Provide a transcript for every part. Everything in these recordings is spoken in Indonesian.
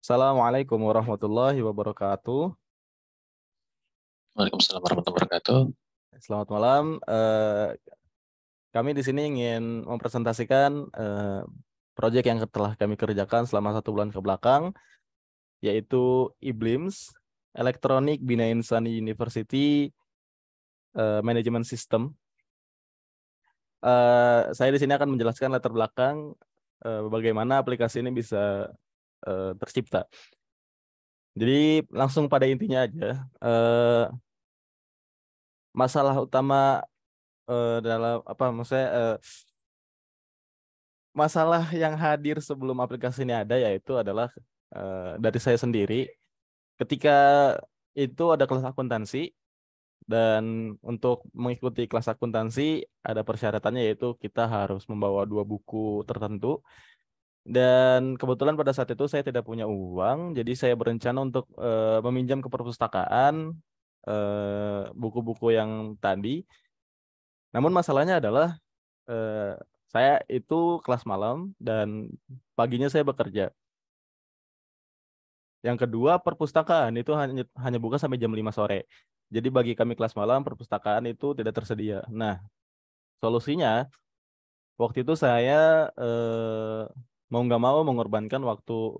Assalamualaikum warahmatullahi wabarakatuh. Waalaikumsalam warahmatullahi wabarakatuh. Selamat malam. Kami di sini ingin mempresentasikan proyek yang telah kami kerjakan selama 1 bulan ke belakang, yaitu IBLIMS, Electronic Bina Insani University Management System. Saya di sini akan menjelaskan latar belakang bagaimana aplikasi ini bisa tercipta. Jadi langsung pada intinya aja. Masalah utama dalam apa maksudnya masalah yang hadir sebelum aplikasi ini ada yaitu adalah dari saya sendiri ketika itu ada kelas akuntansi, dan untuk mengikuti kelas akuntansi ada persyaratannya yaitu kita harus membawa 2 buku tertentu, dan kebetulan pada saat itu saya tidak punya uang, jadi saya berencana untuk meminjam ke perpustakaan buku-buku yang tadi. Namun masalahnya adalah eh, saya itu kelas malam dan paginya saya bekerja. Yang kedua, perpustakaan itu hanya hanya buka sampai jam 5 sore. Jadi bagi kami kelas malam, perpustakaan itu tidak tersedia. Nah, solusinya waktu itu saya mau nggak mau mengorbankan waktu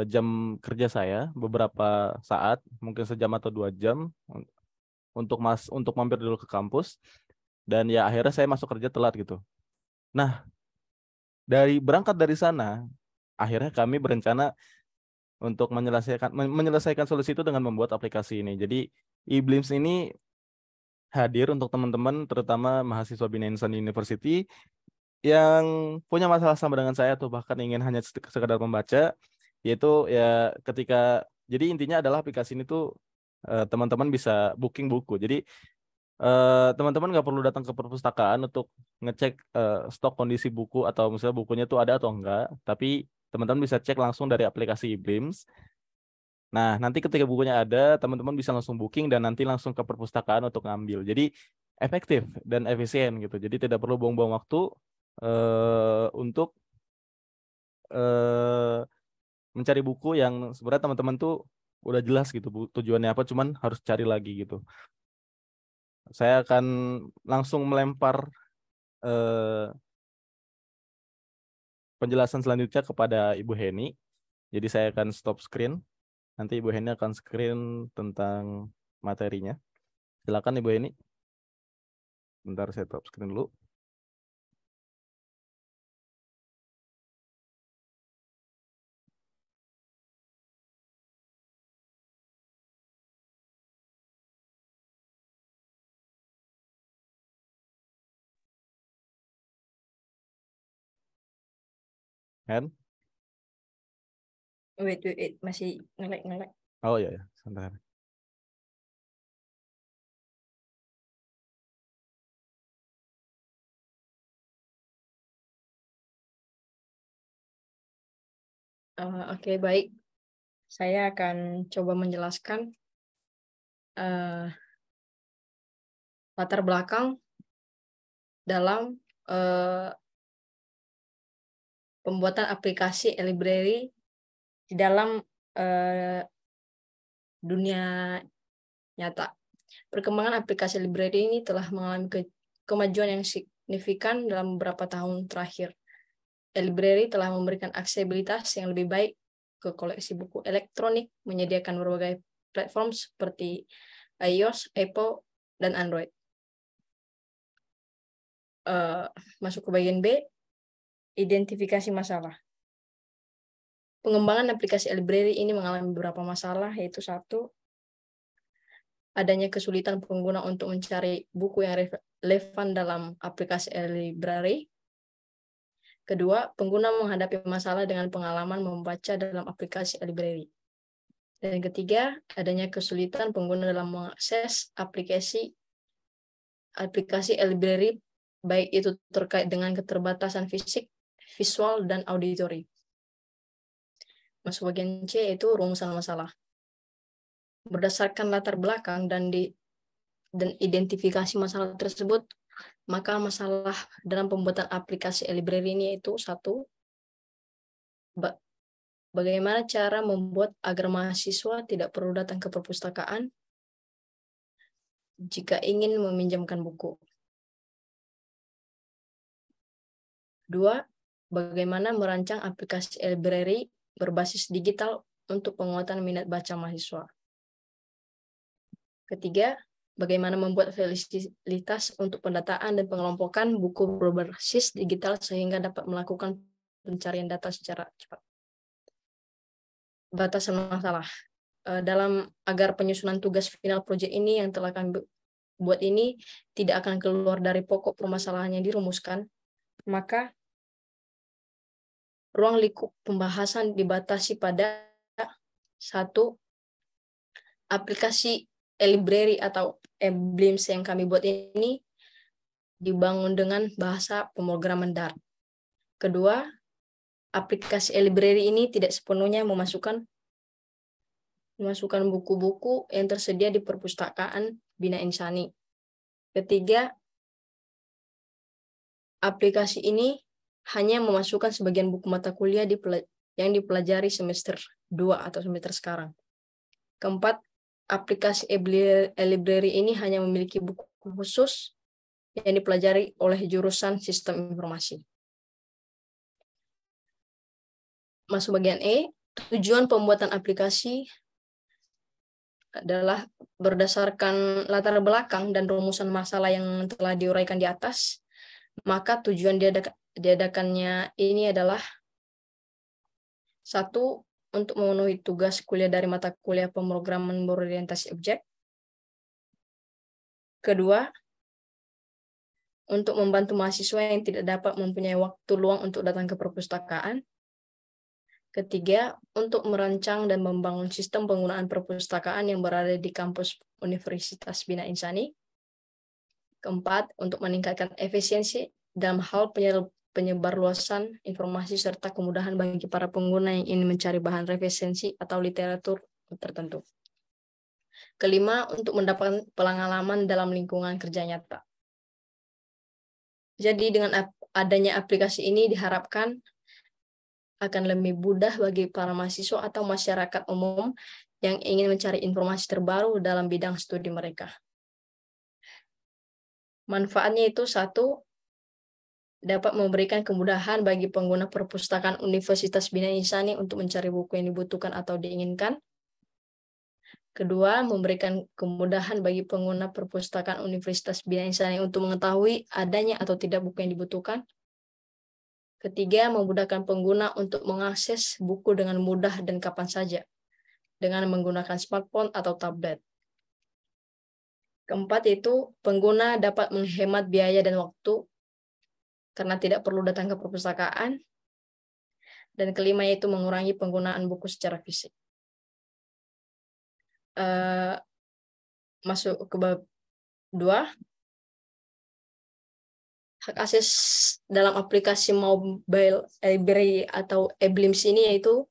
jam kerja saya beberapa saat, mungkin sejam atau 2 jam untuk mampir dulu ke kampus, dan ya akhirnya saya masuk kerja telat gitu. Nah, berangkat dari sana, akhirnya kami berencana untuk menyelesaikan solusi itu dengan membuat aplikasi ini. Jadi eBlims ini hadir untuk teman-teman terutama mahasiswa Bina Insan University yang punya masalah sama dengan saya atau bahkan ingin hanya sekedar membaca, yaitu ya ketika jadi intinya adalah aplikasi ini tuh teman-teman bisa booking buku. Jadi teman-teman nggak perlu datang ke perpustakaan untuk ngecek stok kondisi buku atau misalnya bukunya tuh ada atau enggak, tapi teman-teman bisa cek langsung dari aplikasi eBlims. Nah, nanti ketika bukunya ada, teman-teman bisa langsung booking dan nanti langsung ke perpustakaan untuk ngambil. Jadi efektif dan efisien gitu. Jadi tidak perlu buang-buang waktu untuk eh, mencari buku yang sebenarnya teman-teman tuh udah jelas gitu tujuannya apa, cuman harus cari lagi gitu. Saya akan langsung melempar eh, penjelasan selanjutnya kepada Ibu Heni. Jadi saya akan stop screen. Nanti Ibu Heni akan screen tentang materinya. Silakan Ibu Heni. Bentar saya stop screen dulu. Hen? Wait, masih ngelek. Oh iya, ya, sebentar. Oke, baik. Saya akan coba menjelaskan eh, latar belakang dalam pembuatan aplikasi e-library di dalam eh, dunia nyata. Perkembangan aplikasi library ini telah mengalami kemajuan yang signifikan dalam beberapa tahun terakhir. E-library telah memberikan aksesibilitas yang lebih baik ke koleksi buku elektronik, menyediakan berbagai platform seperti iOS, Apple, dan Android. Masuk ke bagian B, identifikasi masalah. Pengembangan aplikasi e-library ini mengalami beberapa masalah, yaitu satu, adanya kesulitan pengguna untuk mencari buku yang relevan dalam aplikasi e-library. Kedua, pengguna menghadapi masalah dengan pengalaman membaca dalam aplikasi e-library. Dan ketiga, adanya kesulitan pengguna dalam mengakses aplikasi e-library, baik itu terkait dengan keterbatasan fisik, visual, dan auditori. Masuk bagian C, yaitu rumusan masalah. Berdasarkan latar belakang dan identifikasi masalah tersebut, maka masalah dalam pembuatan aplikasi e-library ini yaitu satu, Bagaimana cara membuat agar mahasiswa tidak perlu datang ke perpustakaan jika ingin meminjamkan buku? 2. Bagaimana merancang aplikasi e-library berbasis digital untuk penguatan minat baca mahasiswa? Ketiga, bagaimana membuat fasilitas untuk pendataan dan pengelompokan buku berbasis digital sehingga dapat melakukan pencarian data secara cepat. Batasan masalah. Dalam agar penyusunan tugas final proyek ini yang telah kami buat ini tidak akan keluar dari pokok permasalahan yang dirumuskan, maka ruang lingkup pembahasan dibatasi pada 1. Aplikasi e-library atau e-blims yang kami buat ini dibangun dengan bahasa pemrograman Dart. Kedua, aplikasi e-library ini tidak sepenuhnya memasukkan buku-buku yang tersedia di perpustakaan Bina Insani. Ketiga, aplikasi ini hanya memasukkan sebagian buku mata kuliah yang dipelajari semester 2 atau semester sekarang. Keempat, aplikasi e-library ini hanya memiliki buku khusus yang dipelajari oleh jurusan Sistem Informasi. Masuk bagian E, tujuan pembuatan aplikasi adalah berdasarkan latar belakang dan rumusan masalah yang telah diuraikan di atas, maka tujuan diadakannya ini adalah 1. Untuk memenuhi tugas kuliah dari mata kuliah pemrograman berorientasi objek. Kedua, untuk membantu mahasiswa yang tidak dapat mempunyai waktu luang untuk datang ke perpustakaan. Ketiga, untuk merancang dan membangun sistem penggunaan perpustakaan yang berada di kampus Universitas Bina Insani. Keempat, untuk meningkatkan efisiensi dalam hal penyebarluasan informasi serta kemudahan bagi para pengguna yang ingin mencari bahan referensi atau literatur tertentu. Kelima, untuk mendapatkan pengalaman dalam lingkungan kerja nyata. Jadi dengan adanya aplikasi ini diharapkan akan lebih mudah bagi para mahasiswa atau masyarakat umum yang ingin mencari informasi terbaru dalam bidang studi mereka. Manfaatnya itu 1, dapat memberikan kemudahan bagi pengguna perpustakaan Universitas Bina Insani untuk mencari buku yang dibutuhkan atau diinginkan. Kedua, memberikan kemudahan bagi pengguna perpustakaan Universitas Bina Insani untuk mengetahui adanya atau tidak buku yang dibutuhkan. Ketiga, memudahkan pengguna untuk mengakses buku dengan mudah dan kapan saja, dengan menggunakan smartphone atau tablet. Keempat itu, pengguna dapat menghemat biaya dan waktu, karena tidak perlu datang ke perpustakaan. Dan kelima yaitu mengurangi penggunaan buku secara fisik. Masuk ke bab 2. Hak akses dalam aplikasi mobile library atau e-blims ini yaitu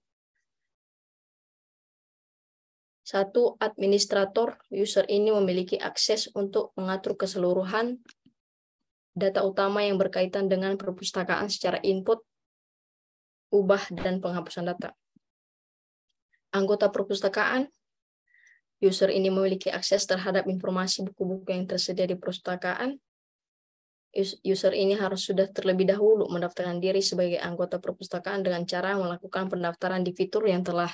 1. Administrator user ini memiliki akses untuk mengatur keseluruhan data utama yang berkaitan dengan perpustakaan secara input, ubah, dan penghapusan data. Anggota perpustakaan user ini memiliki akses terhadap informasi buku-buku yang tersedia di perpustakaan. User ini harus sudah terlebih dahulu mendaftarkan diri sebagai anggota perpustakaan dengan cara melakukan pendaftaran di fitur yang telah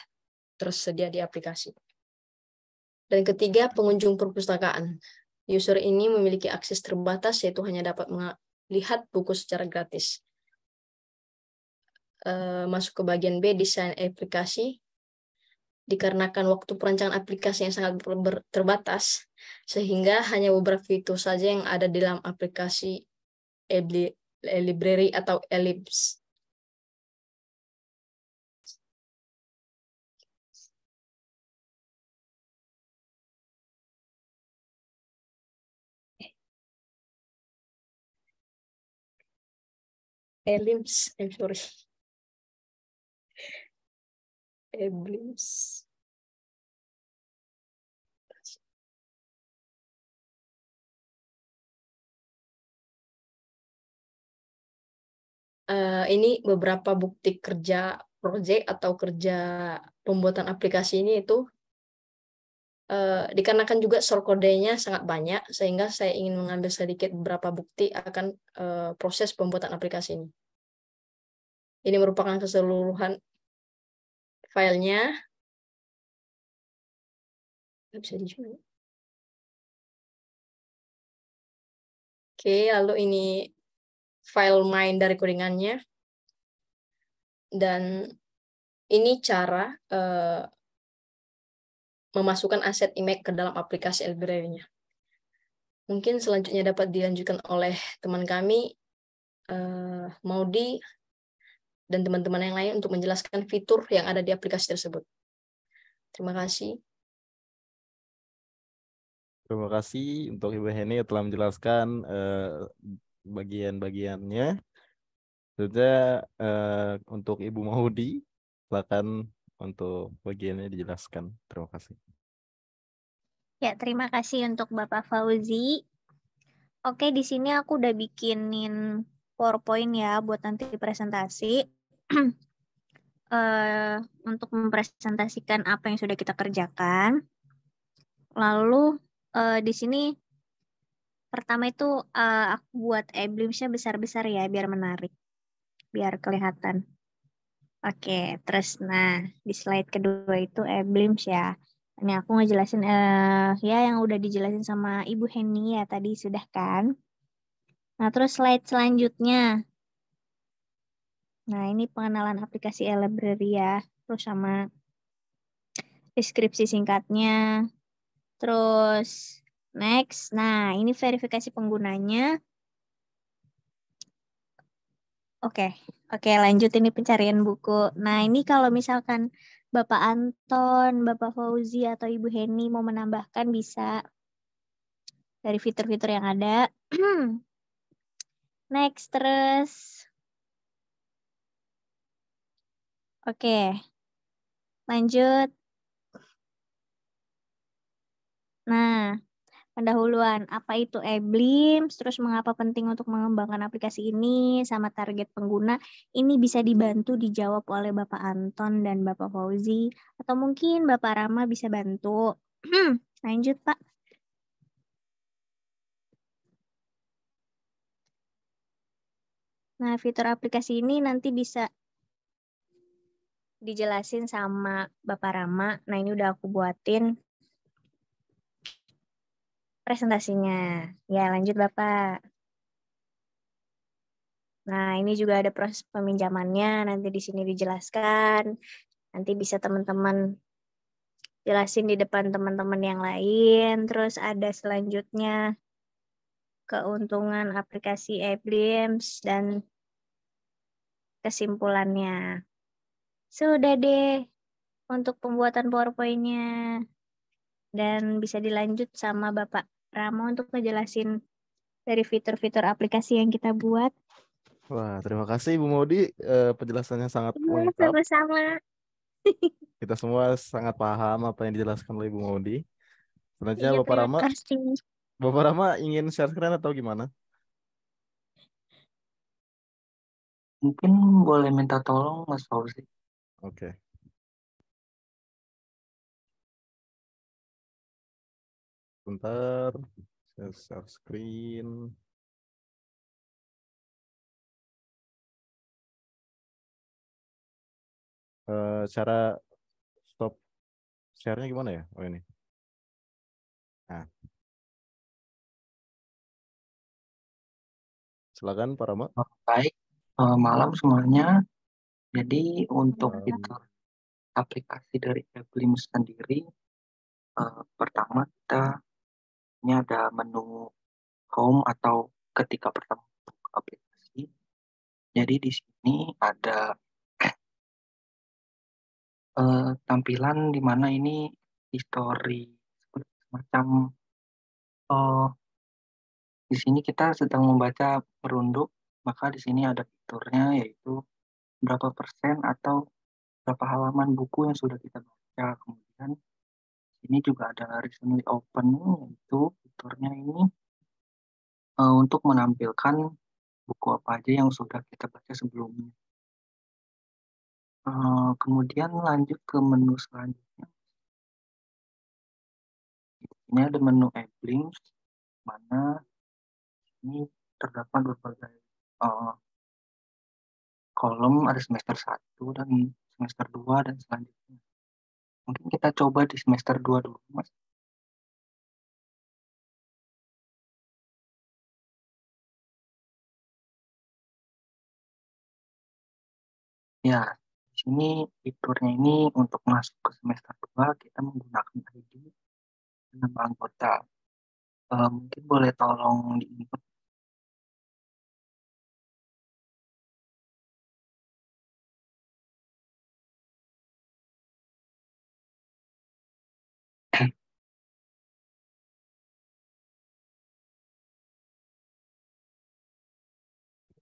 tersedia di aplikasi. Dan ketiga, pengunjung perpustakaan. User ini memiliki akses terbatas, yaitu hanya dapat melihat buku secara gratis. Masuk ke bagian B, desain aplikasi. Dikarenakan waktu perancangan aplikasi yang sangat terbatas, sehingga hanya beberapa fitur saja yang ada di dalam aplikasi e-library atau e-libs. E-libs, sorry. E-blims. Ini beberapa bukti kerja proyek atau kerja pembuatan aplikasi ini itu dikarenakan juga source kodenya sangat banyak, sehingga saya ingin mengambil sedikit beberapa bukti akan proses pembuatan aplikasi ini. Ini merupakan keseluruhan filenya. Nggak bisa dijual. Oke, lalu ini file main dari codingannya. Dan ini cara memasukkan aset image ke dalam aplikasi library-nya. Mungkin selanjutnya dapat dilanjutkan oleh teman kami, Maudi, dan teman-teman yang lain untuk menjelaskan fitur yang ada di aplikasi tersebut. Terima kasih. Terima kasih untuk Ibu Heni yang telah menjelaskan bagian-bagiannya. Selanjutnya untuk Ibu Maudi, silakan untuk bagiannya dijelaskan. Terima kasih. Ya, terima kasih untuk Bapak Fauzi. Oke, di sini aku udah bikinin PowerPoint ya buat nanti presentasi. Untuk mempresentasikan apa yang sudah kita kerjakan. Lalu di sini pertama itu aku buat emblems-nya besar-besar ya biar menarik, biar kelihatan. Oke, terus nah di slide kedua itu emblems ya. Ini aku ngejelasin ya yang udah dijelasin sama Ibu Heni ya tadi sudah kan. Nah terus slide selanjutnya. Nah ini pengenalan aplikasi library ya, terus sama deskripsi singkatnya. Terus next, nah ini verifikasi penggunanya. Oke, lanjut ini pencarian buku. Nah ini kalau misalkan Bapak Anton, Bapak Fauzi, atau Ibu Heni mau menambahkan bisa dari fitur-fitur yang ada. Next, terus. Oke, lanjut. Nah, pendahuluan, apa itu emblems, terus mengapa penting untuk mengembangkan aplikasi ini, sama target pengguna, ini bisa dibantu dijawab oleh Bapak Anton dan Bapak Fauzi, atau mungkin Bapak Rama bisa bantu. Lanjut, Pak. Nah, fitur aplikasi ini nanti bisa dijelasin sama Bapak Rama. Nah, ini udah aku buatin presentasinya. Ya, lanjut Bapak. Nah, ini juga ada proses peminjamannya. Nanti di sini dijelaskan. Nanti bisa teman-teman jelasin di depan teman-teman yang lain. Terus ada selanjutnya keuntungan aplikasi Emblems dan kesimpulannya. Sudah deh untuk pembuatan PowerPoint-nya. Dan bisa dilanjut sama Bapak Rama untuk ngejelasin dari fitur-fitur aplikasi yang kita buat. Wah, terima kasih Ibu Maudi. Penjelasannya sangat Ya, lengkap. sama-sama. Kita semua sangat paham apa yang dijelaskan oleh Ibu Maudi. Selanjutnya Iya, Bapak terima Rama. kasih. Bapak Rama ingin share screen atau gimana? Mungkin boleh minta tolong Mas Fauzi. Oke. Bentar. Saya share screen. Cara stop share-nya gimana ya? Oh ini. Nah, silakan Pak Rama. Baik, malam semuanya. Jadi untuk fitur aplikasi dari Emblems sendiri, pertama kita ini ada menu home atau ketika pertama buka aplikasi. Jadi di sini ada tampilan di mana ini history semacam di sini kita sedang membaca merunduk, maka di sini ada fiturnya yaitu berapa persen atau berapa halaman buku yang sudah kita baca. Kemudian ini juga ada recently open, yaitu fiturnya ini untuk menampilkan buku apa aja yang sudah kita baca sebelumnya. Kemudian lanjut ke menu selanjutnya. Ini ada menu e-blinks, mana ini terdapat berbagai kolom, ada semester 1 dan semester 2 dan selanjutnya. Mungkin kita coba di semester 2 dulu, Mas. Ya, di sini fiturnya ini untuk masuk ke semester 2 kita menggunakan ID dan nama anggota. Mungkin boleh tolong diinput.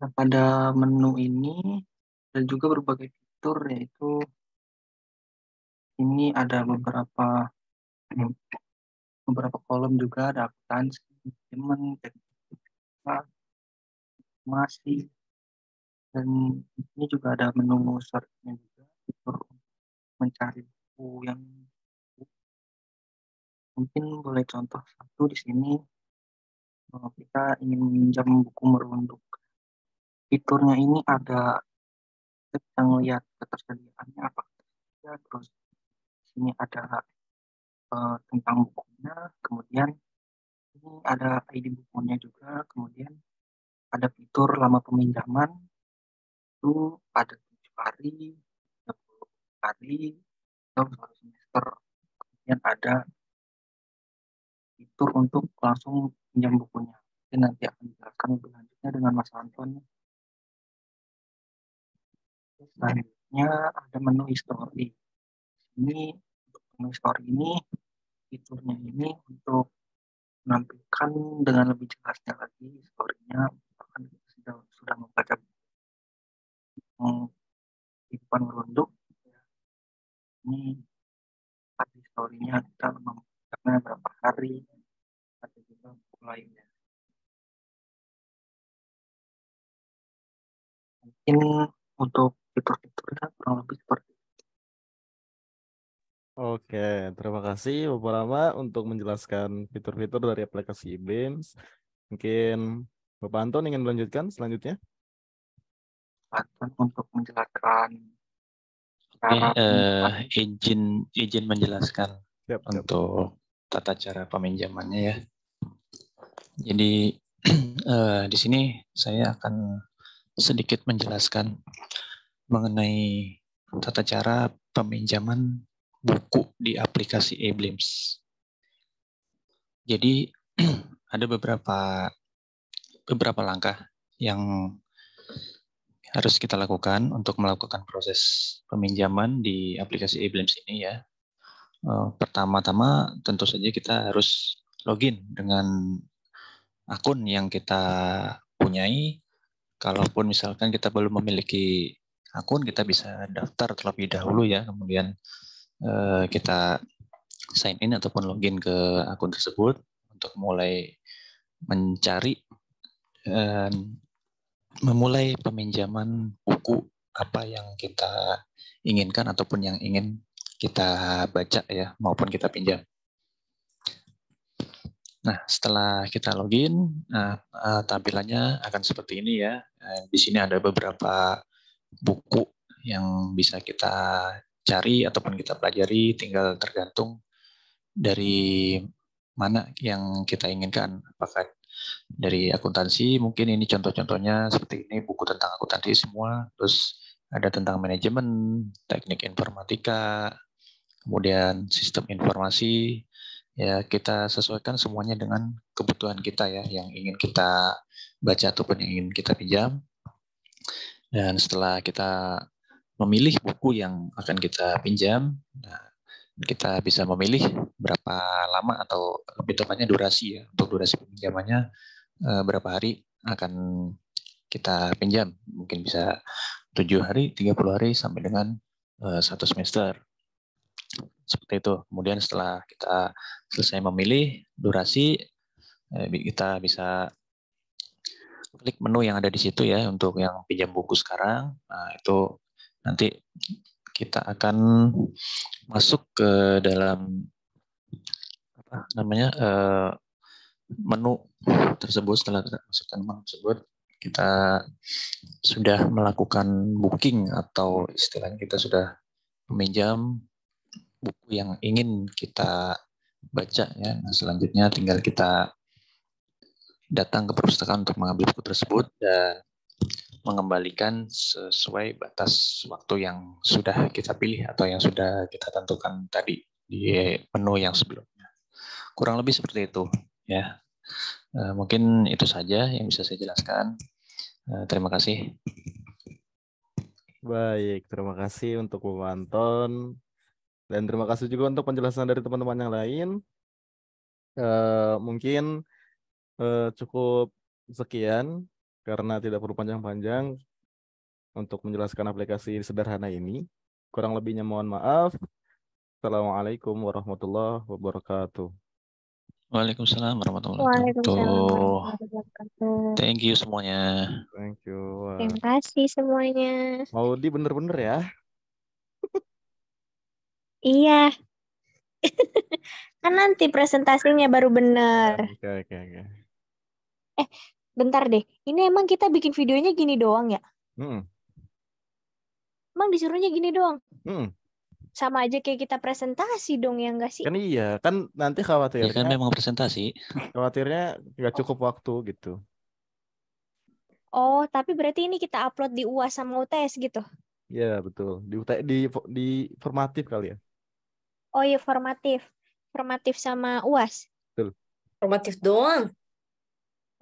Nah, pada menu ini dan juga berbagai fitur, yaitu ini ada beberapa kolom juga, ada akuntansi, manajemen, teknik, masih, dan ini juga ada menu search-nya juga, fitur mencari buku yang mungkin boleh contoh satu di sini. Kita ingin meminjam buku merunduk. Fiturnya ini ada, kita ngelihat ketersediaannya apa saja, terus di sini ada tentang bukunya, kemudian ini ada ID bukunya juga, kemudian ada fitur lama peminjaman, itu ada 7 hari, 30 hari, atau 1 semester. Kemudian ada fitur untuk langsung pinjam bukunya. Jadi nanti akan dijelaskan lebih lanjutnya dengan Mas Anton. Selanjutnya ada menu history. Ini untuk menu history ini, fiturnya ini untuk menampilkan dengan lebih jelasnya lagi historinya, bahkan kita sudah membaca kehidupan merunduk. Ini ada historinya, kita membacanya berapa hari, ada juga buku lainnya. Mungkin untuk fitur-fiturnya kurang lebih seperti itu. Oke, terima kasih Bapak Rama untuk menjelaskan fitur-fitur dari aplikasi e-Beams. Mungkin Bapak Anton ingin melanjutkan selanjutnya? Untuk menjelaskan Oke, cara izin menjelaskan Siap. untuk tata cara peminjamannya ya. Jadi di sini saya akan sedikit menjelaskan mengenai tata cara peminjaman buku di aplikasi e-Beams. Jadi ada beberapa langkah yang harus kita lakukan untuk melakukan proses peminjaman di aplikasi e-Beams ini ya. Pertama-tama tentu saja kita harus login dengan akun yang kita punyai. Kalaupun misalkan kita belum memiliki akun, kita bisa daftar terlebih dahulu ya. Kemudian kita sign in ataupun login ke akun tersebut untuk mulai mencari memulai peminjaman buku apa yang kita inginkan ataupun yang ingin kita baca ya maupun kita pinjam. Nah, setelah kita login, tampilannya akan seperti ini ya. Di sini ada beberapa buku yang bisa kita cari ataupun kita pelajari, tinggal tergantung dari mana yang kita inginkan. Apakah dari akuntansi, mungkin ini contoh-contohnya seperti ini, buku tentang akuntansi semua, terus ada tentang manajemen, teknik informatika, kemudian sistem informasi, ya kita sesuaikan semuanya dengan kebutuhan kita ya, yang ingin kita baca ataupun yang ingin kita pinjam. Dan setelah kita memilih buku yang akan kita pinjam, nah, kita bisa memilih berapa lama atau lebih tepatnya durasi ya, untuk durasi pinjamannya berapa hari akan kita pinjam. Mungkin bisa 7 hari, 30 hari, sampai dengan 1 semester. Seperti itu. Kemudian setelah kita selesai memilih durasi, kita bisa klik menu yang ada di situ ya untuk yang pinjam buku sekarang. Nah, itu nanti kita akan masuk ke dalam menu tersebut. Setelah kita masukkan menu tersebut, kita sudah melakukan booking atau istilahnya kita sudah meminjam buku yang ingin kita baca ya. Nah, selanjutnya tinggal kita datang ke perpustakaan untuk mengambil buku tersebut dan mengembalikan sesuai batas waktu yang sudah kita pilih atau yang sudah kita tentukan tadi di menu yang sebelumnya. Kurang lebih seperti itu ya. Mungkin itu saja yang bisa saya jelaskan. Terima kasih. Baik, terima kasih untuk Bapak Anton. Dan terima kasih juga untuk penjelasan dari teman-teman yang lain. Mungkin cukup sekian karena tidak perlu panjang-panjang untuk menjelaskan aplikasi sederhana ini. Kurang lebihnya mohon maaf. Assalamualaikum warahmatullahi wabarakatuh. Waalaikumsalam warahmatullahi Waalaikumsalam wabarakatuh. warahmatullahi wabarakatuh. Thank you semuanya. Thank you. Wah. Terima kasih semuanya. Maudi bener-bener ya. Iya. Kan nanti presentasinya baru bener. Oke. Bentar deh. Ini emang kita bikin videonya gini doang ya? Emang disuruhnya gini doang? Sama aja kayak kita presentasi dong ya nggak sih? Kan iya, kan nanti Ya kan khawatirnya memang presentasi. nggak cukup waktu gitu. Oh, tapi berarti ini kita upload di UAS sama UTS gitu? Iya betul. Di formatif kali ya. Oh iya, formatif. Formatif sama UAS. Betul. Formatif doang.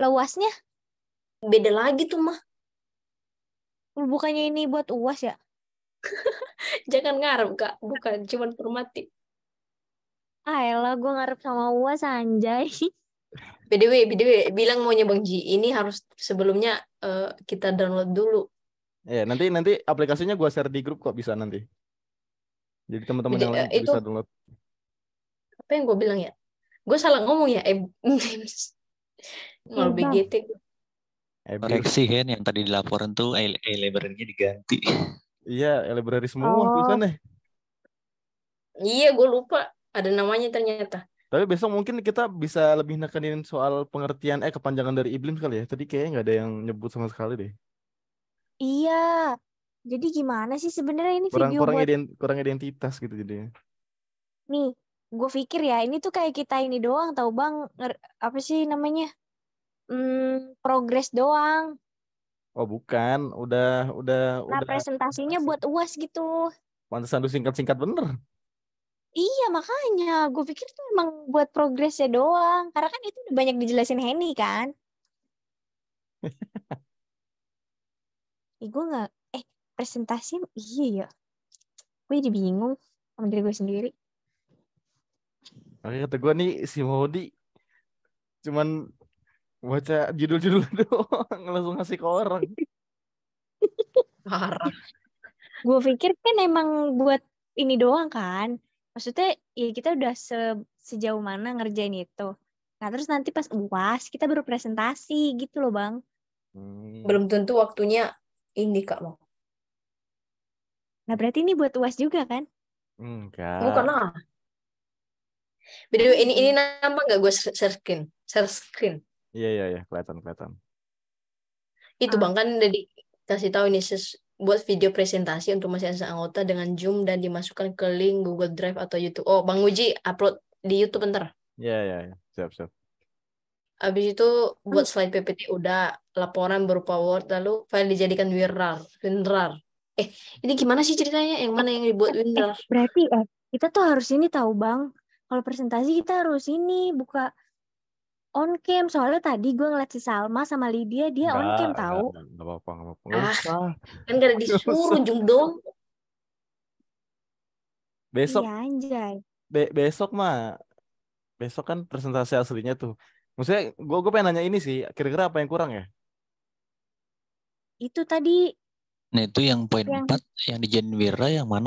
Lah UASnya? Beda lagi tuh mah. Bukannya ini buat UAS ya? Jangan ngarep Kak, bukan cuma formatif. Elah, gue ngarep sama UAS anjay. BDW, bilang maunya Bang Ji, ini harus sebelumnya kita download dulu. Ya, nanti aplikasinya gue share di grup kok bisa nanti. Jadi teman-teman yang lain Itu bisa download. apa yang gue bilang ya? Gue salah ngomong ya. Malu Bang. BGT. Koreksi Hen, yang tadi dilaporan tuh library-nya diganti. Iya, library semua Oh. tulisannya. Iya, gue lupa. Ada namanya ternyata. Tapi besok mungkin kita bisa lebih nekenin soal pengertian kepanjangan dari Iblim kali ya. Tadi kayaknya nggak ada yang nyebut sama sekali deh. Iya. Jadi gimana sih sebenarnya ini video buat... kurang identitas gitu jadinya. Nih, gue pikir ya ini tuh kayak kita ini doang tahu Bang. Apa sih namanya? Progres doang. Oh bukan, udah. Nah, presentasinya buat UAS gitu. Pantesan lu singkat-singkat bener. Iya, makanya gue pikir tuh emang buat progresnya doang. Karena kan itu udah banyak dijelasin Henny kan. Gue nggak, presentasi iya ya. Gue jadi bingung sama diri gue sendiri. Oke, kata gue nih si Maudi cuman baca judul-judul doang langsung ngasih ke orang. Parah. Gue pikir kan emang buat ini doang kan. Maksudnya ya kita udah sejauh mana ngerjain itu. Nah terus nanti pas UAS kita baru presentasi gitu loh Bang. Belum tentu waktunya ini Kak mau. Nah berarti ini buat UAS juga kan? Enggak. Bukan lah. Beda ini nama nggak gue share screen. Iya, kelihatan. Itu Bang kan udah dikasih tahu ini buat video presentasi untuk masing-masing anggota dengan Zoom dan dimasukkan ke link Google Drive atau YouTube. Oh, Bang Uji upload di YouTube bentar. Iya. Siap. Habis itu buat slide PPT udah, laporan berupa Word, lalu file dijadikan WinRAR. Ini gimana sih ceritanya? Yang mana yang dibuat WinRAR? Berarti kita tuh harus ini tahu Bang. Kalau presentasi kita harus ini buka on cam. Soalnya tadi gue ngeliat si Salma sama Lydia dia on cam tahu. Nggak apa-apa. Kan gak ada disuruh Jung dong. Besok. Iya anjay. Besok kan presentasi aslinya tuh. Maksudnya gue pengen nanya ini sih, kira-kira apa yang kurang ya? Itu tadi. Nah itu yang poin 4 yang dijadiin Wira yang mana?